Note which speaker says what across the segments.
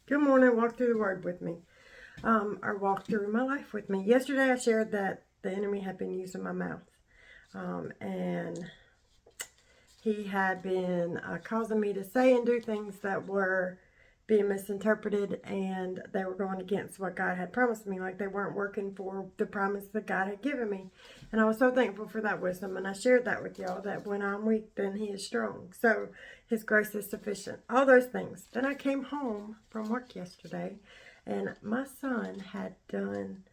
Speaker 1: Good morning. Walk through the Word with me, or walk through my life with me. Yesterday, I shared that the enemy had been using my mouth, and he had been causing me to say and do things that were being misinterpreted, and they were going against what God had promised me, like they weren't working for the promise that God had given me. And I was so thankful for that wisdom, and I shared that with y'all, that when I'm weak, then he is strong. So his grace is sufficient. All those things. Then I came home from work yesterday, and my son had done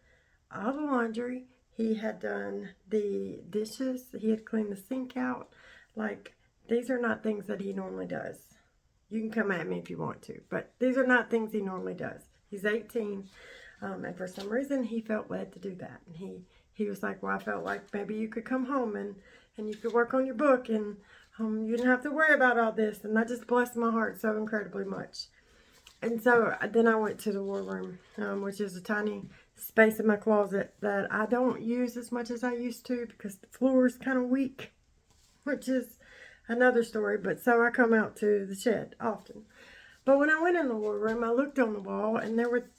Speaker 1: all the laundry. He had done the dishes. He had cleaned the sink out. Like, these are not things that he normally does. You can come at me if you want to, but these are not things he normally does. He's 18, and for some reason he felt led to do that. And he was like, well, I felt like maybe you could come home and you could work on your book, and you didn't have to worry about all this. And that just blessed my heart so incredibly much. And so then I went to the war room, which is a tiny space in my closet that I don't use as much as I used to because the floor is kind of weak, which is another story. But so I come out to the shed often. But when I went in the war room, I looked on the wall and there were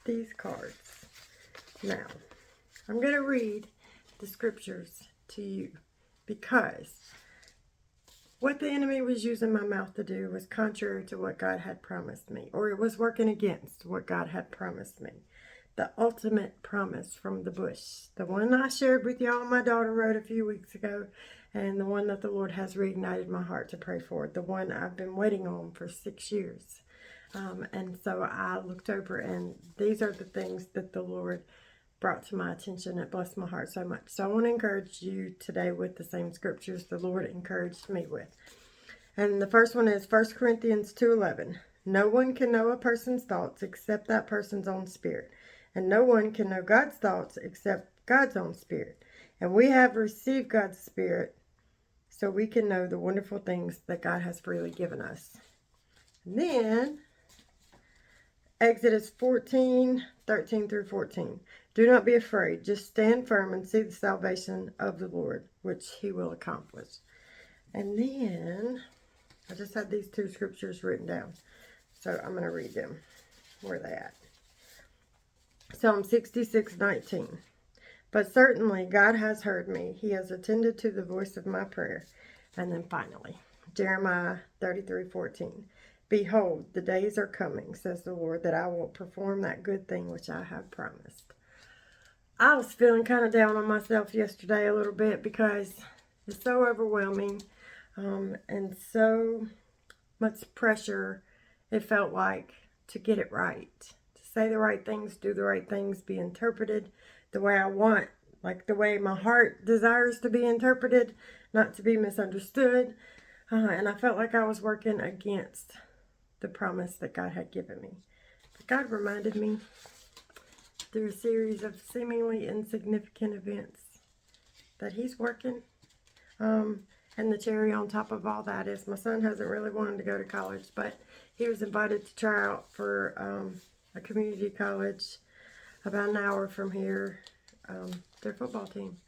Speaker 1: these cards. Now, I'm going to read the scriptures to you because what the enemy was using my mouth to do was contrary to what God had promised me, or it was working against what God had promised me. The ultimate promise from the bush, the one I shared with y'all, my daughter wrote a few weeks ago, and the one that the Lord has reignited my heart to pray for, the one I've been waiting on for 6 years. And so I looked over, and these are the things that the Lord brought to my attention. It blessed my heart so much. So I want to encourage you today with the same scriptures the Lord encouraged me with. And the first one is 1 Corinthians 2:11. No one can know a person's thoughts except that person's own spirit. And no one can know God's thoughts except God's own spirit. And we have received God's spirit so we can know the wonderful things that God has freely given us. And then Exodus 14:13 through 14. Do not be afraid. Just stand firm and see the salvation of the Lord, which he will accomplish. And then I just had these two scriptures written down, so I'm going to read them. Where are they at? Psalm 66:19. But certainly God has heard me. He has attended to the voice of my prayer. And then finally, Jeremiah 33:14. Behold, the days are coming, says the Lord, that I will perform that good thing which I have promised. I was feeling kind of down on myself yesterday a little bit because it's so overwhelming, and so much pressure it felt like to get it right, to say the right things, do the right things, be interpreted the way I want, like the way my heart desires to be interpreted, not to be misunderstood. And I felt like I was working against the promise that God had given me. But God reminded me through a series of seemingly insignificant events that he's working. And the cherry on top of all that is my son hasn't really wanted to go to college, but he was invited to try out for a community college about an hour from here, their football team.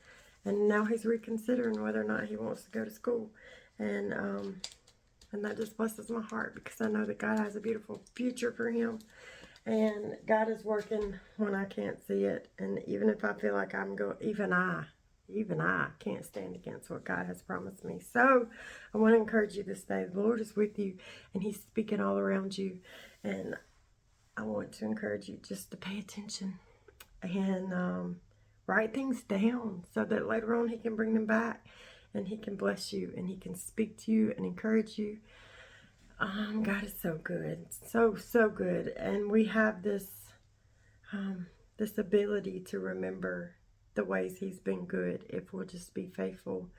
Speaker 1: And now he's reconsidering whether or not he wants to go to school. And that just blesses my heart because I know that God has a beautiful future for him. And God is working when I can't see it. And even if I feel like I'm going, even I can't stand against what God has promised me. So I want to encourage you this day. The Lord is with you and he's speaking all around you. And I want to encourage you just to pay attention and write things down so that later on he can bring them back and he can bless you and he can speak to you and encourage you. God is so good, so good, and we have this ability to remember the ways he's been good if we'll just be faithful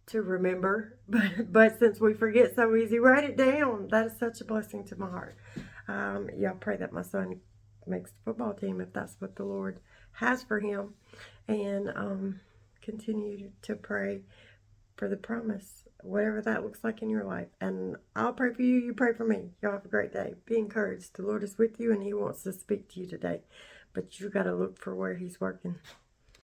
Speaker 1: to remember. But since we forget so easy, write it down. That is such a blessing to my heart. Y'all pray that my son makes the football team if that's what the Lord has for him, and continue to pray for the promise, whatever that looks like in your life. And I'll pray for you, you pray for me. Y'all have a great day. Be encouraged. The Lord is with you and he wants to speak to you today, but you got to look for where he's working.